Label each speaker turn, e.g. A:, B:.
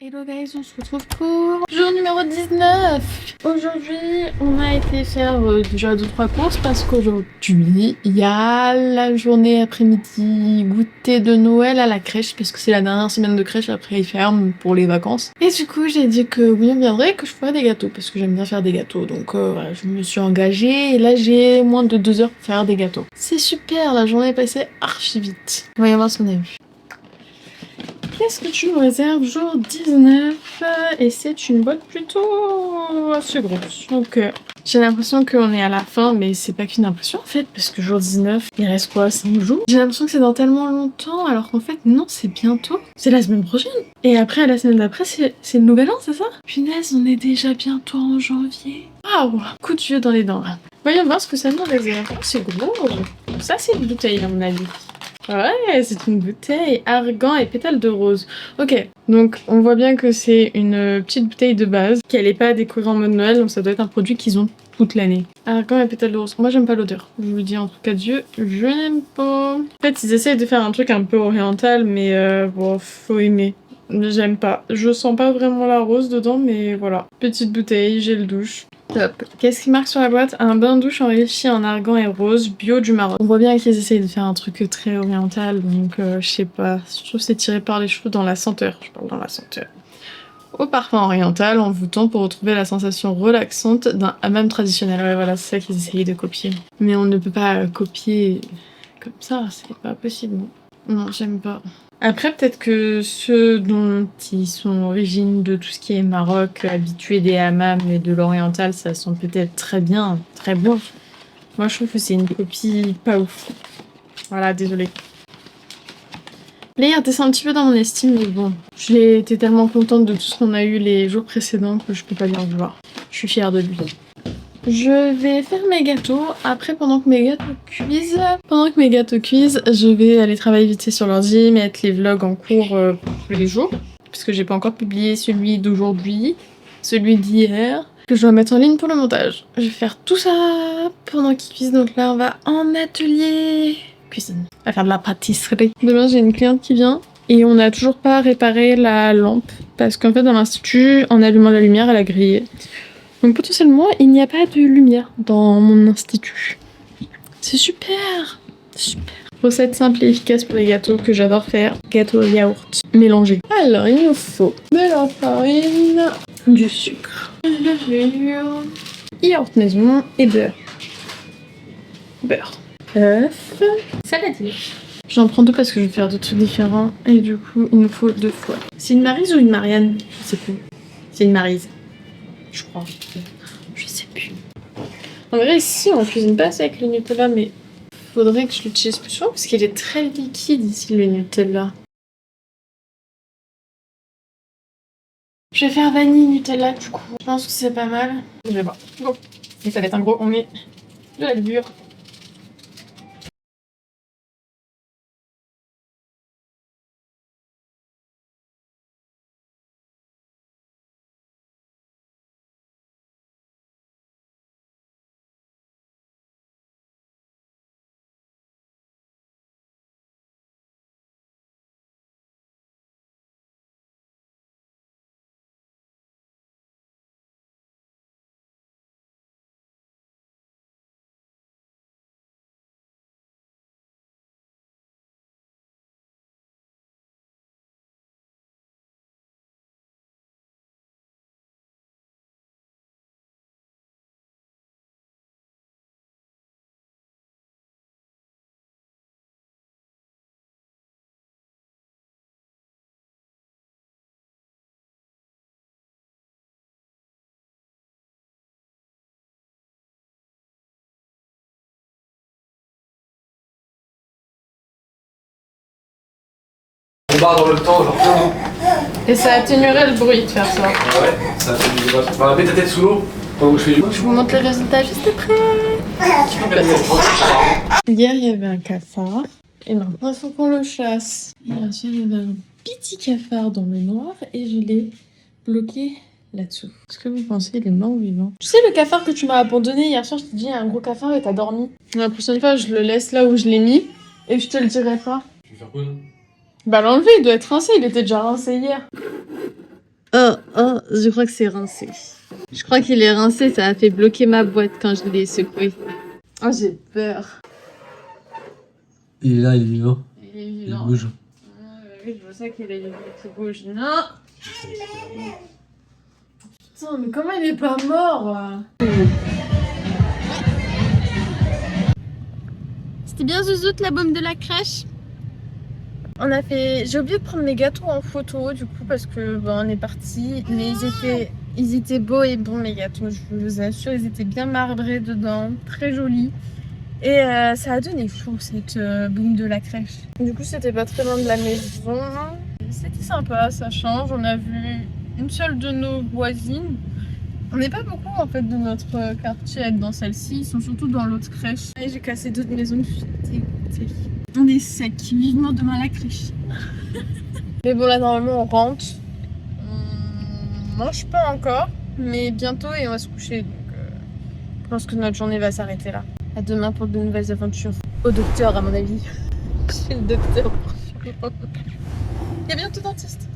A: Hello guys, on se retrouve pour jour numéro 19. Aujourd'hui, on a été faire déjà 2-3 courses parce qu'aujourd'hui, il y a la journée après-midi goûter de Noël à la crèche parce que c'est la dernière semaine de crèche, après ils ferment pour les vacances. Et du coup, j'ai dit que oui, on viendrait et que je ferais des gâteaux parce que j'aime bien faire des gâteaux. Donc voilà, je me suis engagée et là, j'ai moins de 2 heures pour faire des gâteaux. C'est super, la journée est passée archi vite. Voyons voir ce qu'on a vu. Qu'est-ce que tu me réserves jour 19 et c'est une boîte plutôt assez grosse. Donc j'ai l'impression qu'on est à la fin, mais c'est pas qu'une impression en fait, parce que jour 19, il reste quoi, 5 jours? J'ai l'impression que c'est dans tellement longtemps, alors qu'en fait non, c'est bientôt. C'est la semaine prochaine. Et après, la semaine d'après, c'est le nouvel an, c'est ça? Punaise, on est déjà bientôt en janvier. Waouh, coup de vieux dans les dents là. Voyons voir ce que ça nous réserve. Oh, c'est gros. Ça c'est une bouteille à mon avis. Ouais, c'est une bouteille, argan et pétales de rose. Ok, donc on voit bien que c'est une petite bouteille de base, qu'elle est pas décorée en mode Noël, donc ça doit être un produit qu'ils ont toute l'année. Argan et pétales de rose. Moi j'aime pas l'odeur. Je vous le dis en tout cas Dieu, je n'aime pas. En fait, ils essayent de faire un truc un peu oriental, mais bon, faut aimer. J'aime pas. Je sens pas vraiment la rose dedans, mais voilà. Petite bouteille, gel douche. Top. Qu'est-ce qui marque sur la boîte? Un bain de douche enrichi en argan et rose, bio du Maroc. On voit bien qu'ils essayent de faire un truc très oriental, donc je sais pas. Je trouve que c'est tiré par les cheveux dans la senteur. Je parle dans la senteur. Au parfum oriental, envoûtant pour retrouver la sensation relaxante d'un hammam traditionnel. Ouais, voilà, c'est ça qu'ils essayent de copier. Mais on ne peut pas copier comme ça, c'est pas possible. Non, j'aime pas. Après, peut-être que ceux dont ils sont origines de tout ce qui est Maroc, habitués des hammams et de l'oriental, ça sent peut-être très bien, très bon. Moi, je trouve que c'est une copie pas ouf. Voilà, désolée. Là, il redescend un petit peu dans mon estime, mais bon. J'ai été tellement contente de tout ce qu'on a eu les jours précédents que je peux pas lui en vouloir. Je suis fière de lui. Je vais faire mes gâteaux. Après, pendant que mes gâteaux cuisent, je vais aller travailler vite fait sur l'ordi, mettre les vlogs en cours pour tous les jours. Puisque j'ai pas encore publié celui d'aujourd'hui, celui d'hier, que je dois mettre en ligne pour le montage. Je vais faire tout ça pendant qu'ils cuisent. Donc là, on va en atelier cuisine. On va faire de la pâtisserie. Demain, j'ai une cliente qui vient. Et on n'a toujours pas réparé la lampe. Parce qu'en fait, dans l'institut, en allumant la lumière, elle a grillé. Donc potentiellement, il n'y a pas de lumière dans mon institut. C'est super! Super! Recette simple et efficace pour les gâteaux que j'adore faire. Gâteau yaourt mélangé. Alors, il nous faut de la farine, du sucre, une levure, yaourt maison et beurre. Beurre. Œuf. Saladier. J'en prends 2 parce que je vais faire 2 trucs différents. Et du coup, il nous faut 2 fois. C'est une Maryse ou une Marianne? Je sais plus. C'est une Maryse. Je crois. Je sais plus. En vrai, ici, on cuisine pas assez avec le Nutella, mais faudrait que je l'utilise plus souvent parce qu'il est très liquide ici, le Nutella. Je vais faire vanille Nutella du coup. Je pense que c'est pas mal. Je vais voir. Bon. Et ça va être un gros. On met de la levure.
B: On barre dans le temps, genre comment?
A: Et ça atténuerait le bruit de faire ça.
B: Ouais, ça fait du bah, mets ta tête sous l'eau pendant que je fais du
A: Je vous montre le résultat juste après. Hier, il y avait un cafard. Et maintenant, il faut qu'on le chasse. Hier, il y avait un petit cafard dans le noir et je l'ai bloqué là-dessous. Est-ce que vous pensez qu'il est mort ou vivant? Tu sais, le cafard que tu m'as abandonné hier soir, je t'ai dit, il y a un gros cafard et t'as dormi. La prochaine fois, je le laisse là où je l'ai mis et je te le dirai pas.
B: Tu veux faire quoi là?
A: Bah, l'enlever, il doit être rincé, il était déjà rincé hier. Oh, je crois que c'est rincé. Je crois qu'il est rincé, ça a fait bloquer ma boîte quand je l'ai secoué. Oh, j'ai peur.
B: Il est là, il est vivant.
A: Il est
B: Il
A: vivant.
B: bouge.
A: Oui, je vois ça qu'il est vivant, qu'il bouge. Non. Putain, mais comment il est pas mort? C'était bien zouzoute la bombe de la crèche. On a fait... J'ai oublié de prendre mes gâteaux en photo du coup parce que on est parti. Mais ils étaient beaux et bons mes gâteaux, je vous assure. Ils étaient bien marbrés dedans, très jolis. Et ça a donné chaud cette boum de la crèche. Du coup c'était pas très loin de la maison. C'était sympa, ça change. On a vu une seule de nos voisines. On n'est pas beaucoup en fait de notre quartier à être dans celle-ci. Ils sont surtout dans l'autre crèche. Et j'ai cassé d'autres maisons, je suis dégoûtée. On est sec, vivement demain la crèche. Mais bon là normalement on rentre. On mange pas encore, mais bientôt et on va se coucher. Donc je pense que notre journée va s'arrêter là. À demain pour de nouvelles aventures. Au docteur à mon avis. Chez le docteur. Il y a bientôt dentiste.